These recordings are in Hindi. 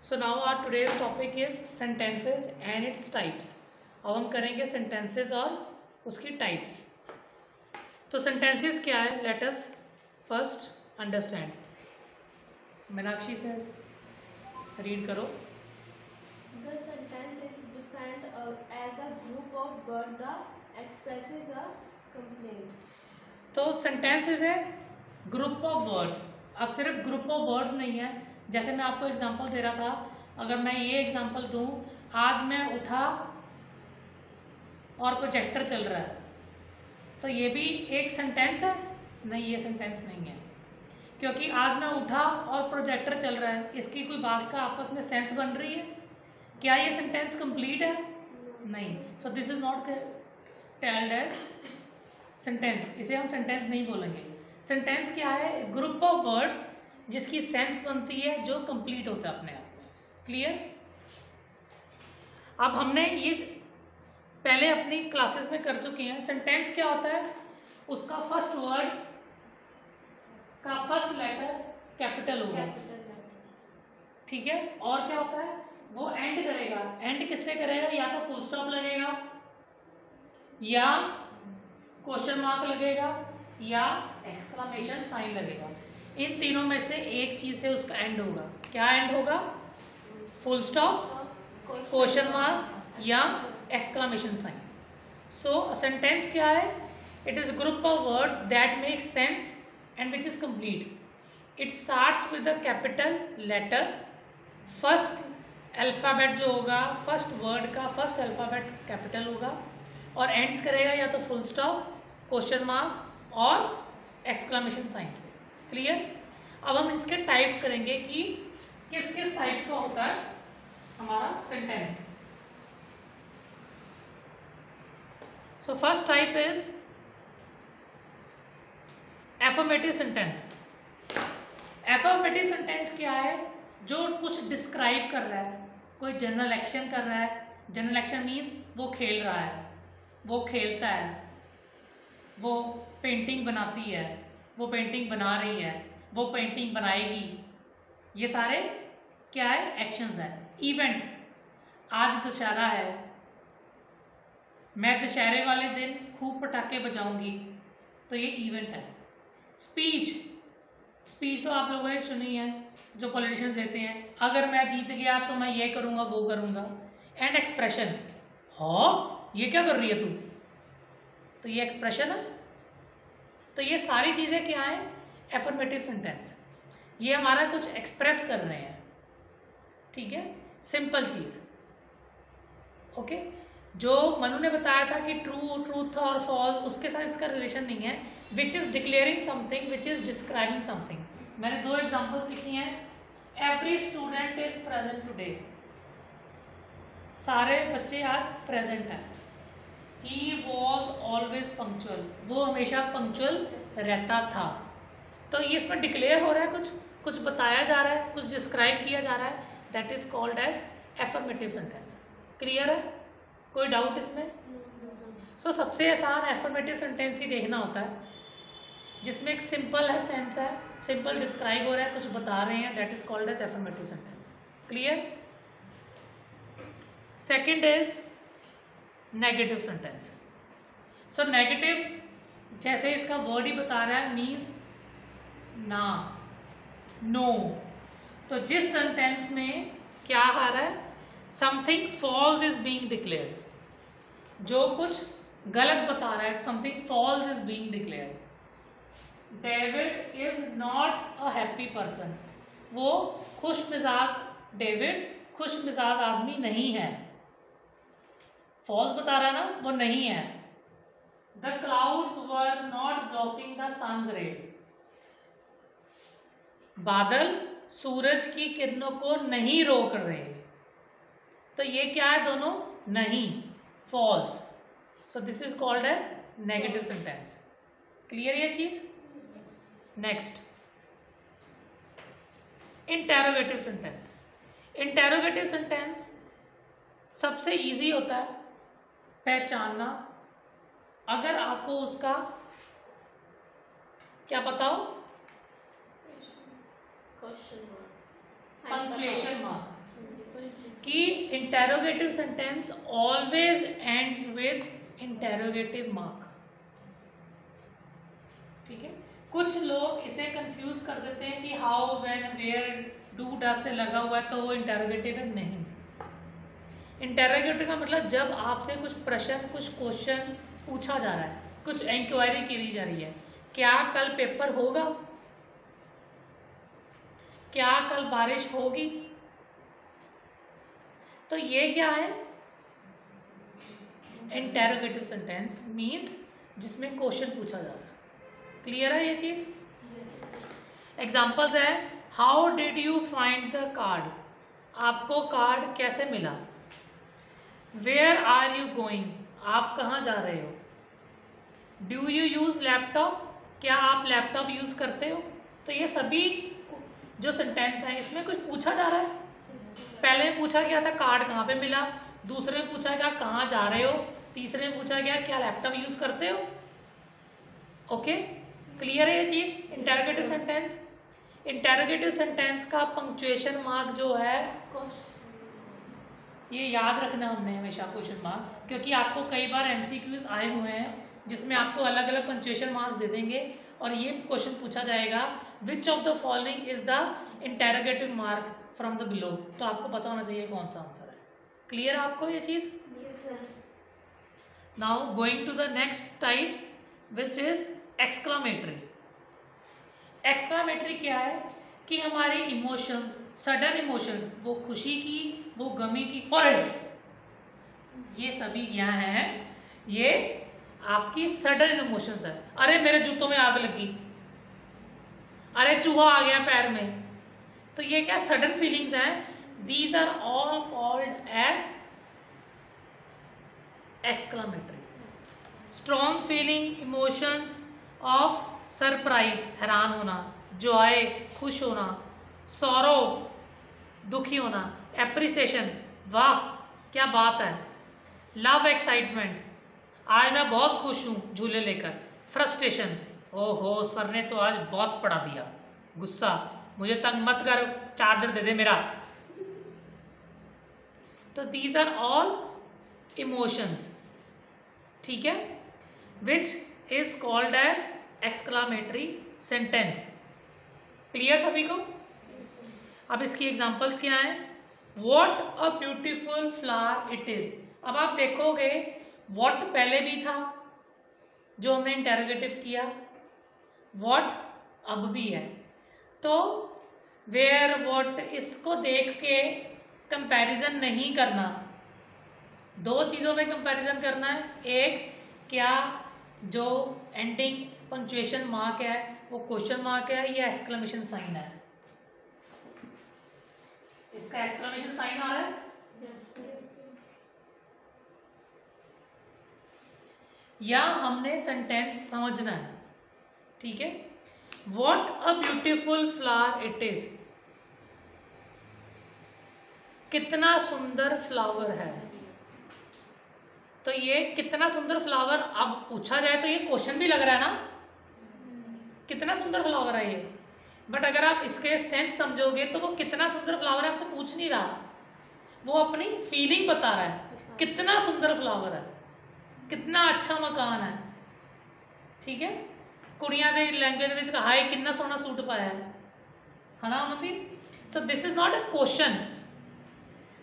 So now our today's topic is sentences and its types. अब हम करेंगे सेंटेंसेस और उसकी टाइप्स। तो सेंटेंसेस क्या है, let us first understand. Meenakshi से रीड करो। The sentence is defined as a group of words that expresses a complaint. तो सेंटेंसेस है ग्रुप ऑफ वर्ड्स। अब सिर्फ ग्रुप ऑफ वर्ड्स नहीं है, जैसे मैं आपको एग्जांपल दे रहा था। अगर मैं ये एग्जांपल दूं, आज मैं उठा और प्रोजेक्टर चल रहा है, तो ये भी एक सेंटेंस है? नहीं, ये सेंटेंस नहीं है, क्योंकि आज मैं उठा और प्रोजेक्टर चल रहा है, इसकी कोई बात का आपस में सेंस बन रही है? क्या ये सेंटेंस कंप्लीट है? नहीं। So this is not told as sentence, इसे हम सेंटेंस नहीं बोलेंगे। सेंटेंस क्या है? ग्रुप ऑफ वर्ड्स जिसकी सेंस बनती है, जो कंप्लीट होता है अपने आप में। क्लियर? अब हमने ये पहले अपनी क्लासेस में कर चुके हैं। सेंटेंस क्या होता है? उसका फर्स्ट वर्ड का फर्स्ट लेटर कैपिटल होगा, ठीक है? और क्या होता है? वो एंड करेगा। एंड किससे करेगा? या तो फुल स्टॉप लगेगा, या क्वेश्चन मार्क लगेगा, या एक्सक्लेमेशन साइन लगेगा। इन तीनों में से एक चीज से उसका एंड होगा। क्या एंड होगा? फुल स्टॉप, क्वेश्चन मार्क, या एक्सक्लेमेशन साइन। सो सेंटेंस क्या है? It is group of words that make sense and which is complete. It starts with the capital letter. First alphabet जो होगा, फर्स्ट वर्ड का फर्स्ट अल्फाबेट कैपिटल होगा, और एंड्स करेगा या तो फुल स्टॉप, क्वेश्चन मार्क और एक्सक्लेमेशन साइन से। क्लियर? अब हम इसके टाइप्स करेंगे कि किस किस टाइप्स का होता है हमारा sentence. So first type is affirmative sentence. Affirmative sentence क्या है? जो कुछ डिस्क्राइब कर रहा है, कोई जनरल एक्शन कर रहा है। जनरल एक्शन मीन्स वो खेल रहा है, वो खेलता है, वो पेंटिंग बनाती है, वो पेंटिंग बना रही है, वो पेंटिंग बनाएगी। ये सारे क्या है? एक्शंस है। इवेंट, आज दशहरा है, मैं दशहरे वाले दिन खूब पटाखे बजाऊंगी, तो ये इवेंट है। स्पीच, स्पीच तो आप लोगों ने सुनी है, जो पॉलिटिशियंस देते हैं, अगर मैं जीत गया तो मैं ये करूंगा, वो करूंगा। एंड एक्सप्रेशन, हाँ ये क्या कर रही है तू, तो ये एक्सप्रेशन है। तो ये सारी चीजें क्या है? Affirmative sentence. ये हमारा कुछ एक्सप्रेस कर रहे हैं, ठीक है? सिंपल चीज। ओके? जो मनु ने बताया था कि ट्रू, ट्रूथ और फॉल्स, उसके साथ इसका रिलेशन नहीं है। Which is declaring something, which is describing something. मैंने दो एग्जांपल्स लिखी हैं। Every student is present today, सारे बच्चे आज प्रेजेंट हैं। He was always punctual, वो हमेशा पंक्चुअल रहता था। तो ये इसमें डिक्लेयर हो रहा है, कुछ बताया जा रहा है, कुछ डिस्क्राइब किया जा रहा है। That is called as affirmative sentence. Clear है? कोई डाउट इसमें? तो सबसे आसान एफर्मेटिव सेंटेंस ही देखना होता है, जिसमें एक सिंपल है, सेंस है, सिंपल डिस्क्राइब हो रहा है, कुछ बता रहे हैं। That is called as affirmative sentence. Clear? Second is negative sentence. So negative, जैसे इसका वर्ड ही बता रहा है, मीन्स ना, नो। तो जिस सेंटेंस में क्या आ रहा है? Something false is being declared, जो कुछ गलत बता रहा है, something false is being declared. David is not a happy person, वो खुश मिजाज, डेविड खुश मिजाज आदमी नहीं है। फॉल्स बता रहा है ना, वो नहीं है। The clouds were not blocking the sun's rays, बादल सूरज की किरणों को नहीं रोक रहे। तो ये क्या है? दोनों नहीं, false. So this is called as negative sentence. Clear ये चीज? Next, interrogative sentence. Interrogative sentence सबसे इजी होता है पहचानना, अगर आपको उसका क्या पता हो? Question mark, punctuation mark. कि interrogative sentence always ends with interrogative mark. ठीक है, कुछ लोग इसे कंफ्यूज कर देते हैं कि how, when, where, do, does से लगा हुआ है तो वो इंटेरोगेटिव है। नहीं, इंटेरोगेटिव का मतलब जब आपसे कुछ प्रश्न, कुछ क्वेश्चन पूछा जा रहा है, कुछ इंक्वायरी की जा रही है, क्या कल पेपर होगा, क्या कल बारिश होगी, तो ये क्या है, इंटेरोगेटिव सेंटेंस मींस जिसमें क्वेश्चन पूछा जा रहा है। क्लियर है ये चीज? एग्जाम्पल्स है, how did you find the card, आपको कार्ड कैसे मिला। वेयर आर यू गोइंग, आप कहाँ जा रहे हो। डू यू यूज लैपटॉप, क्या आप लैपटॉप यूज करते हो। तो ये सभी जो सेंटेंस है इसमें कुछ पूछा जा रहा है। पहले में पूछा गया था कार्ड कहाँ पे मिला, दूसरे में पूछा गया कहाँ जा रहे हो, तीसरे में पूछा गया क्या लैपटॉप यूज करते हो। ओके, क्लियर है ये चीज? इंटेरोगेटिव सेंटेंस, इंटेरोगेटिव सेंटेंस का पंक्चुएशन मार्क जो है ये याद रखना हमने हमेशा, क्वेश्चन मार्क, क्योंकि आपको कई बार एमसीक्यूज आए हुए हैं जिसमें आपको अलग अलग पंक्चुएशन मार्क्स दे देंगे और ये क्वेश्चन पूछा जाएगा which of the following is the interrogative mark from the below, तो आपको पता होना चाहिए कौन सा आंसर है। क्लियर है आपको ये चीज? Now going to the next type which is exclamatory. Exclamatory क्या है कि हमारी इमोशंस, सडन इमोशंस, वो खुशी की, वो गमी की, फॉरेस्ट, ये सभी क्या है, ये आपकी सडन इमोशंस है। अरे मेरे जूतों में आग लगी, अरे चूहा आ गया पैर में, तो ये क्या सडन फीलिंग्स हैं। These are all called as exclamatory. Strong feeling, emotions of surprise, हैरान होना, जॉय, खुश होना, सॉरो, दुखी होना, एप्रिसिएशन, वाह क्या बात है, लव, एक्साइटमेंट, आज मैं बहुत खुश हूं झूले लेकर, फ्रस्ट्रेशन, ओहो सर ने तो आज बहुत पढ़ा दिया, गुस्सा, मुझे तंग मत कर, चार्जर दे दे मेरा। तो दीज आर ऑल इमोशंस, ठीक है, which is called as exclamatory sentence. Clear सभी को? अब इसकी एग्जांपल्स क्या हैं? What a beautiful flower it is. अब आप देखोगे व्हाट पहले भी था जो हमने इंटेरोगेटिव किया, व्हाट अब भी है, तो वेयर, व्हाट, इसको देख के कंपैरिजन नहीं करना, दो चीजों में कंपैरिजन करना है। एक, क्या जो एंडिंग पंक्चुएशन मार्क है वो क्वेश्चन मार्क है या एक्सक्लेमेशन साइन है। इसका एक्सक्लेमेशन साइन आ रहा है, या हमने सेंटेंस समझना है, ठीक है। What a beautiful flower it is, कितना सुंदर फ्लावर है। तो ये कितना सुंदर फ्लावर अब पूछा जाए तो ये क्वेश्चन भी लग रहा है ना, कितना सुंदर फ्लावर है ये, बट अगर आप इसके सेंस समझोगे तो वो कितना सुंदर फ्लावर है आपसे पूछ नहीं रहा, वो अपनी फीलिंग बता रहा है, कितना सुंदर फ्लावर है, कितना अच्छा मकान है, ठीक है। कुड़ियां दे लैंग्वेज ਵਿੱਚ हाय कितना सोहना सूट पाया है ना मनदीप। सो this is not a question.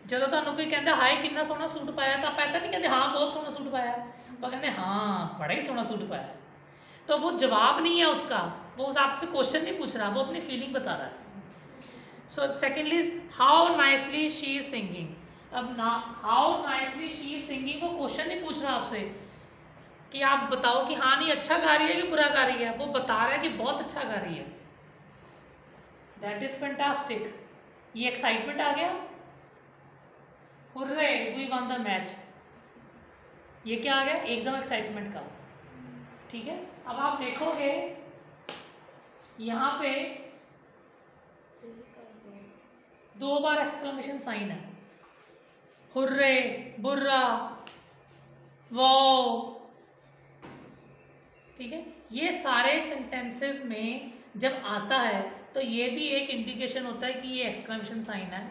ਜਦੋਂ ਤੁਹਾਨੂੰ कोई कहता हाय कितना सोहना सूट पाया तो आप ऐसा नहीं कहते हाँ बहुत सोहना सूट पाया, वो कहते हाँ बड़ा ही सोहना सूट पाया। तो वो जवाब नहीं है उसका, वो आपसे क्वेश्चन नहीं पूछ रहा, वो अपनी फीलिंग बता रहा है। So secondly how nicely she is singing. अब ना how nicely she is singing, वो क्वेश्चन नहीं पूछ रहा आपसे कि आप बताओ कि हाँ नहीं अच्छा गा रही है कि बुरा गा रही है, वो बता रहा है कि बहुत अच्छा गा रही है। That is fantastic. ये एक्साइटमेंट आ गया, hurray we won the match, ये क्या आ गया एकदम एक्साइटमेंट का, ठीक है। अब आप देखोगे यहाँ पे दो बार एक्सक्लेमेशन साइन है, हुर्रे, बुर्रा, वाओ, ठीक है। ये सारे सेंटेंसेस में जब आता है तो ये भी एक इंडिकेशन होता है कि ये एक्सक्लेमेशन साइन है।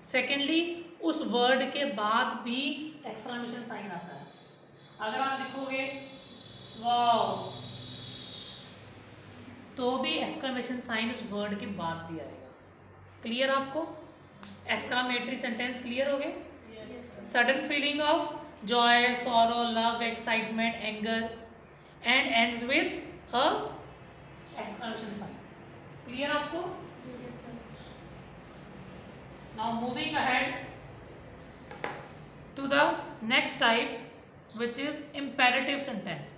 सेकेंडली उस वर्ड के बाद भी एक्सक्लेमेशन साइन आता है। अगर आप लिखोगे वाव तो भी एक्सक्लेमेशन साइन उस वर्ड के बाद भी आएगा। क्लियर आपको? एक्सक्लेमेटरी सेंटेंस क्लियर हो गए? Sudden feeling of joy, sorrow, love, excitement, anger and ends with a exclamation sign. Clear आपको? Now moving ahead to the next type which is imperative sentence.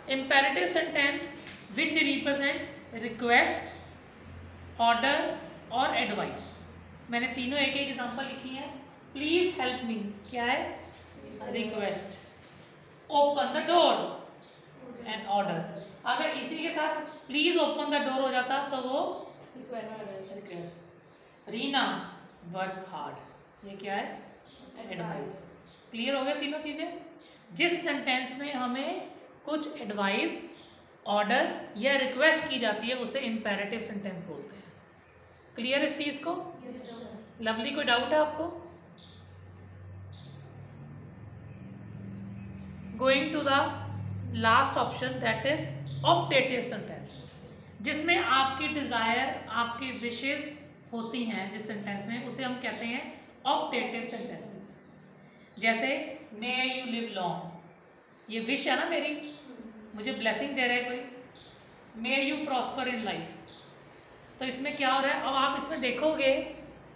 Imperative sentence which represent request, order और advice. मैंने तीनों एक एक एग्जांपल लिखी है। प्लीज हेल्प मी क्या है? Request. Open the door and order. अगर इसी के साथ प्लीज ओपन द डोर हो जाता तो वो रिक्वेस्ट। रीना वर्क हार्ड, ये क्या है? एडवाइस। क्लियर हो गया तीनों चीजें? जिस सेंटेंस में हमें कुछ एडवाइस, ऑर्डर या रिक्वेस्ट की जाती है उसे इंपेरेटिव सेंटेंस बोलते हैं। क्लियर इस चीज को? लवली कोई डाउट है आपको? Going to the last option that is optative sentence, जिसमें आपकी डिजायर, आपकी विशेष होती हैं जिस सेंटेंस में, उसे हम कहते हैं ऑप्टेटिव सेंटेंसेस। जैसे मे यू लिव लॉन्ग, ये विश है ना मेरी, मुझे ब्लेसिंग दे रहे हैं कोई। May you prosper in life, तो इसमें क्या हो रहा है? अब आप इसमें देखोगे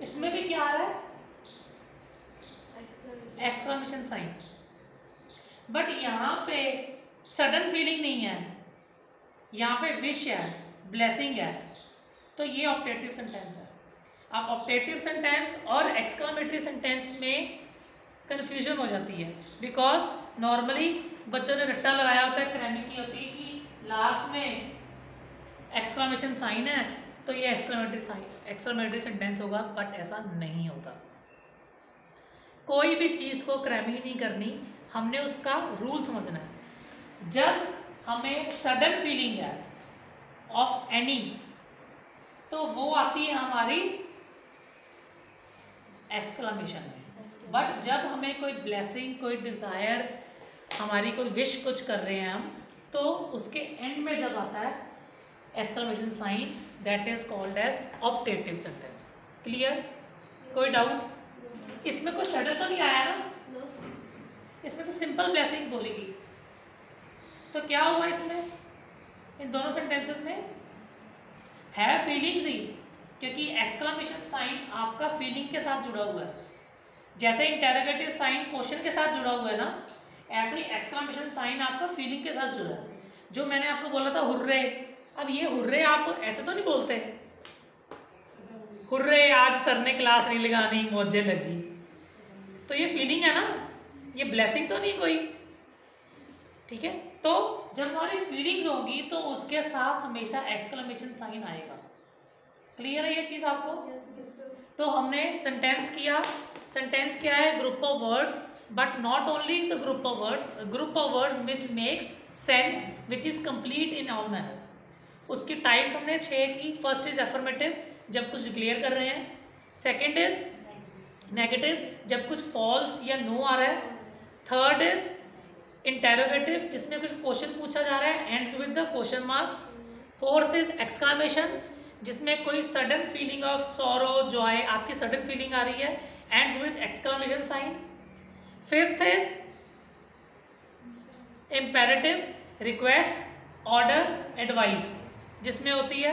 इसमें भी क्या आ रहा है? Exclamation sign. बट यहाँ पे सडन फीलिंग नहीं है, यहाँ पे विश है, ब्लेसिंग है, तो ये ऑप्टेटिव सेंटेंस है। आप ऑप्टेटिव सेंटेंस और एक्सक्लेमेटरी सेंटेंस में कंफ्यूजन हो जाती है, बिकॉज नॉर्मली बच्चों ने रट्टा लगाया होता है, क्रैमिंग की होती है कि लास्ट में एक्सक्लेमेशन साइन है तो ये एक्सक्लेमेटरी सेंटेंस होगा, बट ऐसा नहीं होता। कोई भी चीज को क्रैमिंग नहीं करनी, हमने उसका रूल समझना है। जब हमें सडन फीलिंग है ऑफ एनी तो वो आती है हमारी एक्सक्लेमेशन में। बट जब हमें कोई ब्लेसिंग, कोई डिजायर, हमारी कोई विश कुछ कर रहे हैं हम, तो उसके एंड में जब आता है exclamation sign, that is called as optative sentence. Clear? कोई डाउट? इसमें कोई सडन तो नहीं आया ना? इसमें तो सिंपल ब्लेसिंग बोलेगी। तो क्या हुआ इसमें? इन दोनों सेंटेंसेस में है फीलिंग्स ही, क्योंकि एक्सक्लेमेशन साइन आपका फीलिंग के साथ जुड़ा हुआ है। जैसे इंटेरोगेटिव साइन क्वेश्चन के साथ जुड़ा हुआ है ना, ऐसे ही एक्सक्लेमेशन साइन आपका फीलिंग के साथ जुड़ा है। जो मैंने आपको बोला था हुर्रे, अब ये हुर्रे आप ऐसे तो नहीं बोलते, हुर्रे आज सर ने क्लास नहीं लगानी, मौजे लगी, तो ये फीलिंग है ना, ये ब्लेसिंग तो नहीं कोई। ठीक है? तो जब हमारी फीलिंग्स होगी तो उसके साथ हमेशा एक्सक्लेमेशन साइन आएगा। क्लियर है ये चीज आपको? तो हमने सेंटेंस किया। सेंटेंस क्या है? Group of words, but not only the group of words, group of words which makes sense, which is complete in all manner. उसकी टाइप्स हमने 6 की। फर्स्ट इज एफर्मेटिव, जब कुछ डिक्लेयर कर रहे हैं। सेकेंड इज नेगेटिव, जब कुछ फॉल्स या नो आ रहा है। थर्ड इज इंटेरोगेटिव, जिसमें कुछ क्वेश्चन पूछा जा रहा है, ends with the question mark. Fourth is exclamation, जिसमें कोई sudden feeling of sorrow, joy, आपकी सडन फीलिंग आ रही है, ends with exclamation sign. Fifth is imperative, request, order, advice, जिसमें होती है,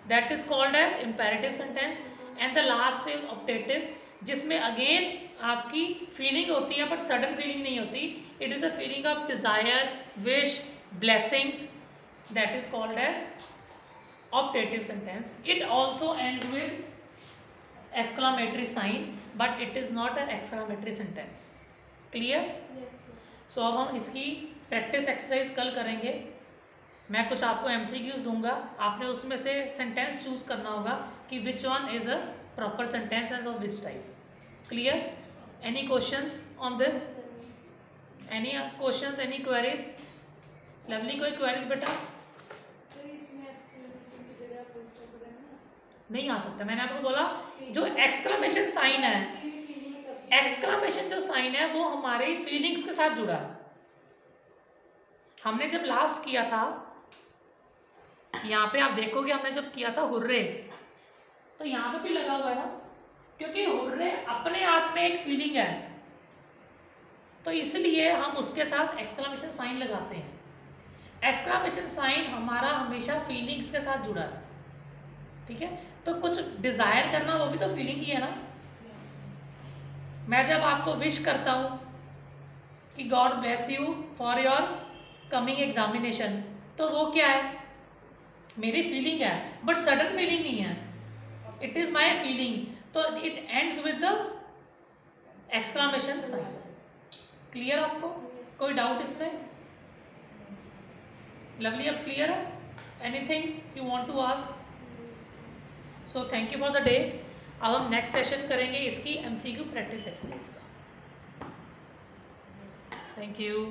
that is called as imperative sentence. And the last is optative, जिसमें अगेन आपकी फीलिंग होती है बट सडन फीलिंग नहीं होती। It is the feeling of desire, wish, blessings, that is called as optative sentence. It also ends with exclamatory sign, but it is not an exclamatory sentence. Clear? Yes, sir. So अब हम इसकी प्रैक्टिस एक्सरसाइज कल करेंगे। मैं कुछ आपको MCQs दूंगा, आपने उसमें से सेंटेंस चूज करना होगा कि which one is a proper sentence as of which type. Clear? Any questions on this? Any questions, any queries? Lovely कोई क्वेरीज बेटा? नहीं आ सकता। मैंने आपको बोला जो एक्सक्लेमेशन साइन है, एक्सक्लेमेशन जो साइन है वो हमारे फीलिंग्स के साथ जुड़ा है। हमने जब लास्ट किया था, यहाँ पे आप देखोगे हमने जब किया था हुर्रे, तो यहाँ पे भी लगा हुआ है ना, क्योंकि हुर्रे अपने आप में एक फीलिंग है, तो इसलिए हम उसके साथ एक्सक्लेमेशन साइन लगाते हैं। एक्सक्लेमेशन साइन हमारा हमेशा फीलिंग्स के साथ जुड़ा है, ठीक है। तो कुछ डिजायर करना वो भी तो फीलिंग ही है ना। मैं जब आपको विश करता हूं कि God bless you for your coming examination, तो वो क्या है, मेरी फीलिंग है, बट सडन फीलिंग नहीं है, इट इज माई फीलिंग, तो it ends with the exclamation sign. Clear आपको, कोई डाउट इसमें? लवली, अब क्लियर है? Anything you want to ask? So thank you for the day. अब हम नेक्स्ट सेशन करेंगे इसकी एमसीक्यू प्रैक्टिस एक्सरसाइज का। Thank you.